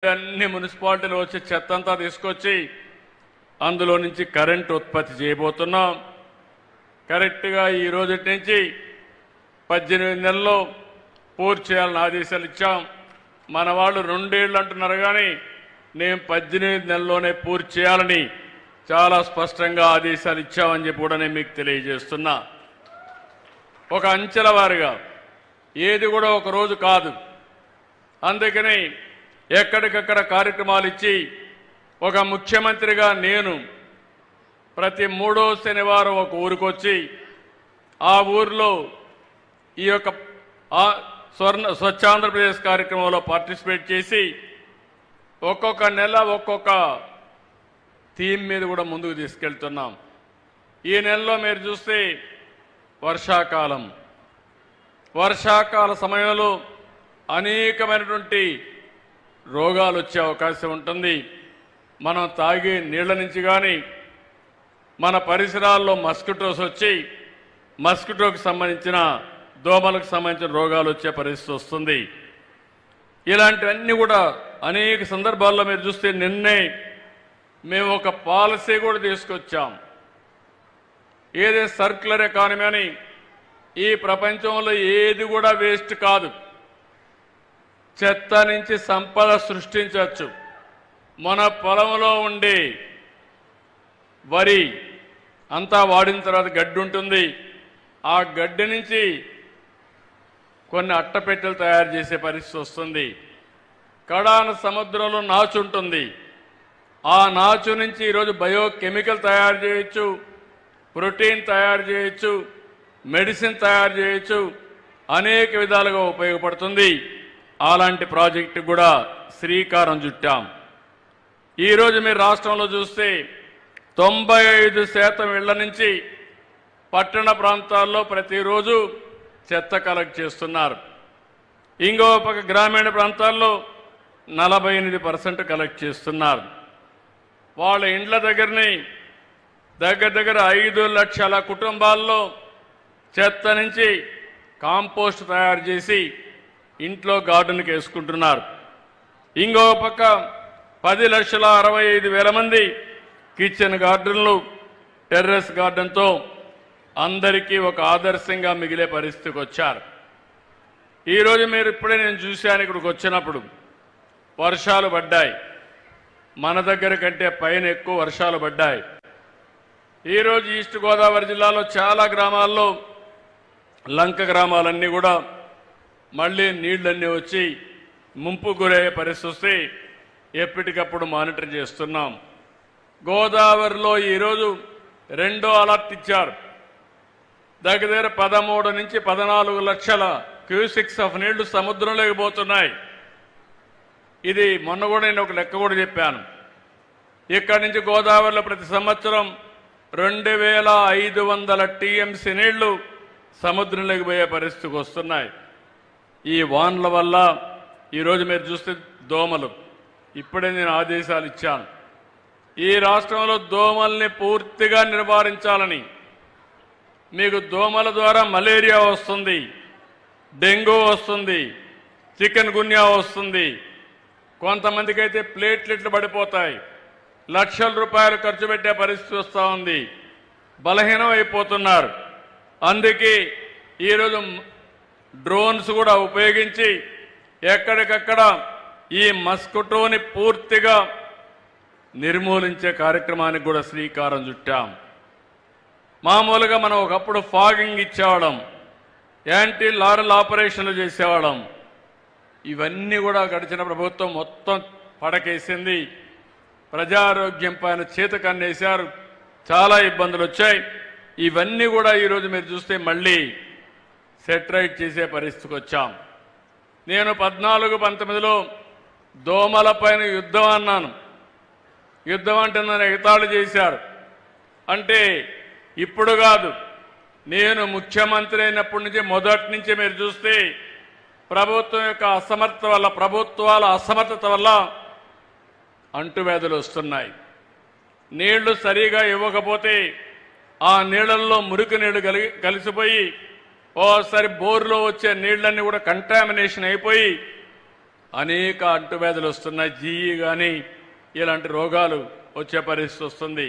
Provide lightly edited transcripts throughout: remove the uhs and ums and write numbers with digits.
అన్ని మున్సిపాలిటీలు వచ్చి చెత్త అంతా తీసుకొచ్చి అందులో నుంచి కరెంట్ ఉత్పత్తి చేయబోతున్నాం. కరెక్ట్గా ఈ రోజు నుంచి 18 నెలల్లో పూర్తి చేయాలని ఆదేశాలు ఇచ్చాం. మన వాళ్ళు 2 ఏళ్ళు అంటున్నారు, కానీ నేను 18 నెలల్లోనే పూర్తి చేయాలని చాలా స్పష్టంగా ఆదేశాలు ఇచ్చామని చెప్పి కూడా నేను మీకు తెలియజేస్తున్నా. ఒక అంచెల వారీగా ఏది కూడా ఒక రోజు కాదు. అందుకని ఎక్కడికక్కడ కార్యక్రమాలు ఇచ్చి ఒక ముఖ్యమంత్రిగా నేను ప్రతి 3వ శనివారం ఒక ఊరికొచ్చి ఆ ఊరిలో ఈ యొక్క స్వచ్ఛ ఆంధ్రప్రదేశ్ కార్యక్రమంలో పార్టిసిపేట్ చేసి ఒక్కొక్క నెల ఒక్కొక్క థీమ్ మీద కూడా ముందుకు తీసుకెళ్తున్నాం. ఈ నెలలో మీరు చూస్తే వర్షాకాల సమయంలో అనేకమైనటువంటి రోగాలు వచ్చే అవకాశం ఉంటుంది. మనం తాగే నీళ్ల నుంచి కానీ మన పరిసరాల్లో మస్కిటోస్ వచ్చి మస్కిటోకి సంబంధించిన దోమలకు సంబంధించిన రోగాలు వచ్చే పరిస్థితి వస్తుంది. ఇలాంటివన్నీ కూడా అనేక సందర్భాల్లో మీరు చూస్తే నిన్నే మేము ఒక పాలసీ కూడా తీసుకొచ్చాం. ఏదే సర్క్యులర్ ఎకానమీ అని. ఈ ప్రపంచంలో ఏది కూడా వేస్ట్ కాదు. చెత్త నుంచి సంపద సృష్టించవచ్చు. మన పొలంలో ఉండే వరి అంతా వాడిన తర్వాత గడ్డి ఉంటుంది. ఆ గడ్డి నుంచి కొన్ని అట్టపెట్టెలు తయారు చేసే పరిస్థితి వస్తుంది. కడాన సముద్రంలో నాచు ఉంటుంది. ఆ నాచు నుంచి ఈరోజు బయోకెమికల్ తయారు చేయొచ్చు, ప్రోటీన్ తయారు చేయొచ్చు, మెడిసిన్ తయారు చేయొచ్చు. అనేక విధాలుగా ఉపయోగపడుతుంది. అలాంటి ప్రాజెక్టు కూడా శ్రీకారం చుట్టాం. ఈరోజు మీరు రాష్ట్రంలో చూస్తే 95% ఇళ్ల నుంచి పట్టణ ప్రాంతాల్లో ప్రతిరోజు చెత్త కలెక్ట్ చేస్తున్నారు. ఇంకో పక్క గ్రామీణ ప్రాంతాల్లో 48% కలెక్ట్ చేస్తున్నారు. వాళ్ళ ఇండ్ల దగ్గరని దగ్గర 5 లక్షల కుటుంబాల్లో చెత్త నుంచి కాంపోస్ట్ తయారు చేసి ఇంట్లో గార్డెన్కి వేసుకుంటున్నారు. ఇంకో పక్క 10,65,000 మంది కిచెన్ గార్డెన్లు, టెర్రస్ గార్డెన్తో అందరికీ ఒక ఆదర్శంగా మిగిలే పరిస్థితికి వచ్చారు. ఈరోజు మీరు ఇప్పుడే నేను చూశాను, ఇక్కడికి వచ్చినప్పుడు వర్షాలు పడ్డాయి. మన దగ్గర కంటే పైన ఎక్కువ వర్షాలు పడ్డాయి. ఈరోజు ఈస్ట్ గోదావరి జిల్లాలో చాలా గ్రామాల్లో లంక గ్రామాలన్నీ కూడా మళ్ళీ నీళ్లన్నీ వచ్చి ముంపు గురయ్యే పరిస్థితి వస్తే ఎప్పటికప్పుడు మానిటర్ చేస్తున్నాం. గోదావరిలో ఈరోజు 2వ అలర్ట్ ఇచ్చారు. దగ్గర 13 నుంచి 14 లక్షల క్యూసిక్స్ ఆఫ్ నీళ్లు సముద్రంలోకి పోతున్నాయి. ఇది మొన్న కూడా నేను ఒక లెక్క కూడా చెప్పాను. ఇక్కడి నుంచి గోదావరిలో ప్రతి సంవత్సరం 2,500 టీఎంసీ నీళ్లు సముద్రంలోకి పోయే పరిస్థితికి వస్తున్నాయి. ఈ వానల వల్ల ఈరోజు మీరు చూస్తే దోమలు, ఇప్పుడే నేను ఆదేశాలు ఇచ్చాను. ఈ రాష్ట్రంలో దోమల్ని పూర్తిగా నివారించాలని. మీకు దోమల ద్వారా మలేరియా వస్తుంది, డెంగ్యూ వస్తుంది, చికెన్ గున్యా వస్తుంది. కొంతమందికి అయితే ప్లేట్లెట్లు పడిపోతాయి. లక్షల రూపాయలు ఖర్చు పెట్టే పరిస్థితి వస్తూ ఉంది. బలహీనం అయిపోతున్నారు. అందుకే ఈరోజు డ్రోన్స్ కూడా ఉపయోగించి ఎక్కడికక్కడ ఈ మస్కిటోని పూర్తిగా నిర్మూలించే కార్యక్రమానికి కూడా శ్రీకారం చుట్టాం. మామూలుగా మనం ఒకప్పుడు ఫాగింగ్ ఇచ్చేవాళ్ళం, యాంటీ లారల్ ఆపరేషన్లు చేసేవాళ్ళం. ఇవన్నీ కూడా గడిచిన ప్రభుత్వం మొత్తం పడకేసింది. ప్రజారోగ్యం పైన చేతకన్నేశారు. చాలా ఇబ్బందులు వచ్చాయి. ఇవన్నీ కూడా ఈరోజు మీరు చూస్తే మళ్ళీ సెటరైట్ చేసే పరిస్థితికి వచ్చాం. నేను 14-19లో దోమలపైన యుద్ధం అన్నాను. యుద్ధం అంటే నన్ను ఎగతాళి చేశారు. అంటే ఇప్పుడు కాదు, నేను ముఖ్యమంత్రి అయినప్పటి నుంచి మొదటి నుంచి మీరు చూస్తే ప్రభుత్వం యొక్క అసమర్థత వల్ల, ప్రభుత్వాల అసమర్థత వల్ల అంటువ్యాధులు వస్తున్నాయి. నీళ్లు సరిగా ఇవ్వకపోతే ఆ నీళ్లలో మురికి నీళ్లు కలిసిపోయి ఓసారి బోర్లో వచ్చే నీళ్లన్నీ కూడా కంటామినేషన్ అయిపోయి అనేక అంటువ్యాధులు వస్తున్నాయి. జీఈ కానీ ఇలాంటి రోగాలు వచ్చే పరిస్థితి వస్తుంది.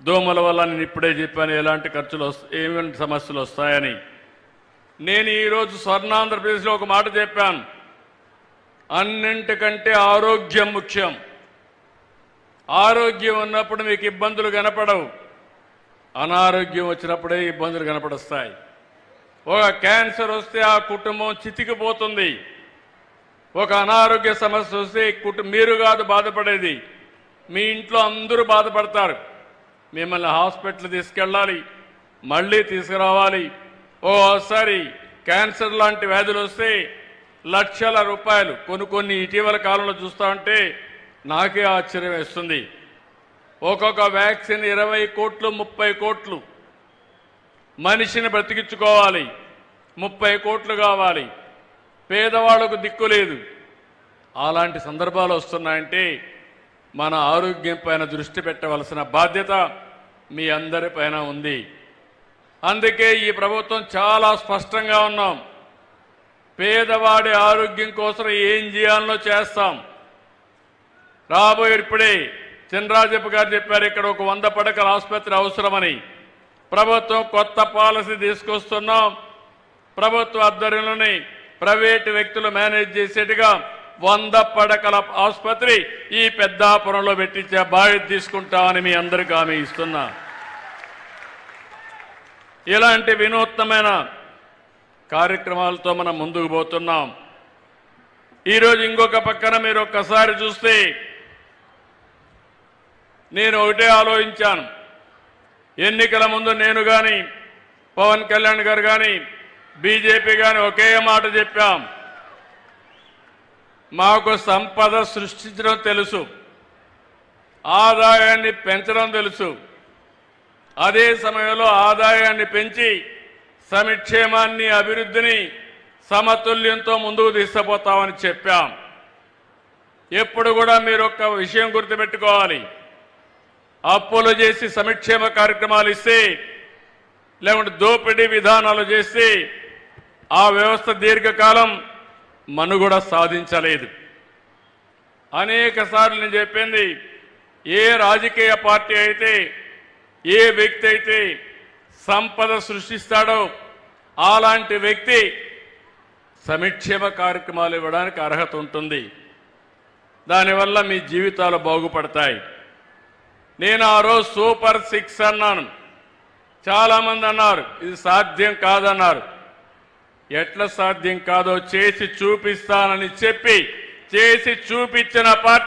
దోమల వల్ల నేను ఇప్పుడే చెప్పాను ఎలాంటి ఖర్చులు ఏమైనా సమస్యలు వస్తాయని. నేను ఈరోజు స్వర్ణాంధ్రప్రదేశ్లో ఒక మాట చెప్పాను, అన్నింటికంటే ఆరోగ్యం ముఖ్యం. ఆరోగ్యం ఉన్నప్పుడు మీకు ఇబ్బందులు కనపడవు, అనారోగ్యం వచ్చినప్పుడే ఇబ్బందులు కనపడొస్తాయి. ఒక క్యాన్సర్ వస్తే ఆ కుటుంబం చితికిపోతుంది. ఒక అనారోగ్య సమస్య వస్తే మీరు కాదు బాధపడేది, మీ ఇంట్లో అందరూ బాధపడతారు. మిమ్మల్ని హాస్పిటల్ తీసుకెళ్ళాలి, మళ్ళీ తీసుకురావాలి. ఓసారి క్యాన్సర్ లాంటి వ్యాధులు వస్తే లక్షల రూపాయలు కొన్ని ఇటీవల కాలంలో చూస్తా ఉంటే నాకే ఆశ్చర్యం వేస్తుంది. ఒక్కొక్క వ్యాక్సిన్ 20 కోట్లు 30 కోట్లు, మనిషిని బ్రతికించుకోవాలి, 30 కోట్లు కావాలి, పేదవాళ్లకు దిక్కు లేదు. అలాంటి సందర్భాలు వస్తున్నాయంటే మన ఆరోగ్యం పైన దృష్టి పెట్టవలసిన బాధ్యత మీ అందరిపైన ఉంది. అందుకే ఈ ప్రభుత్వం చాలా స్పష్టంగా ఉన్నాం, పేదవాడి ఆరోగ్యం కోసం ఏం చేయాలో చేస్తాం. రాబోయే ఇప్పుడే చినరాజప్ప గారు చెప్పారు, ఇక్కడ ఒక 100 పడకల ఆసుపత్రి అవసరమని. ప్రభుత్వం కొత్త పాలసీ తీసుకొస్తున్నాం. ప్రభుత్వ ఆధ్వర్యంలోని ప్రైవేటు వ్యక్తులు మేనేజ్ చేసేట్టుగా 100 పడకల ఆసుపత్రి ఈ పెద్దాపురంలో పెట్టించే బాధ్యత తీసుకుంటామని మీ అందరికీ హామీ ఇస్తున్నా. ఇలాంటి వినూత్నమైన కార్యక్రమాలతో మనం ముందుకు పోతున్నాం. ఈరోజు ఇంకొక పక్కన మీరు ఒక్కసారి చూస్తే నేను ఒకటే ఆలోచించాను. ఎన్నికల ముందు నేను కానీ పవన్ కళ్యాణ్ గారు కానీ బీజేపీ కానీ ఒకే మాట చెప్పాం, మాకు సంపద సృష్టించడం తెలుసు, ఆదాయాన్ని పెంచడం తెలుసు. అదే సమయంలో ఆదాయాన్ని పెంచి సంక్షేమాన్ని అభివృద్ధిని సమతుల్యంతో ముందుకు తీసుకుపోతామని చెప్పాం. ఎప్పుడు కూడా మీరు ఒక్క విషయం గుర్తుపెట్టుకోవాలి, అప్పులు చేసి సంక్షేమ కార్యక్రమాలు ఇస్తే లేకుంటే దోపిడీ విధానాలు చేస్తే ఆ వ్యవస్థ దీర్ఘకాలం మనుగడ సాధించలేదు. అనేక సార్లు నేను చెప్పింది, ఏ రాజకీయ పార్టీ అయితే ఏ వ్యక్తి అయితే సంపద సృష్టిస్తాడో అలాంటి వ్యక్తి సంక్షేమ కార్యక్రమాలు ఇవ్వడానికి అర్హత ఉంటుంది. దానివల్ల మీ జీవితాలు బాగుపడతాయి. నేను ఆ రోజు సూపర్ 6 అన్నాను. చాలామంది అన్నారు ఇది సాధ్యం కాదన్నారు. ఎట్లా సాధ్యం కాదో చేసి చూపిస్తానని చెప్పి చేసి చూపించిన పార్టీ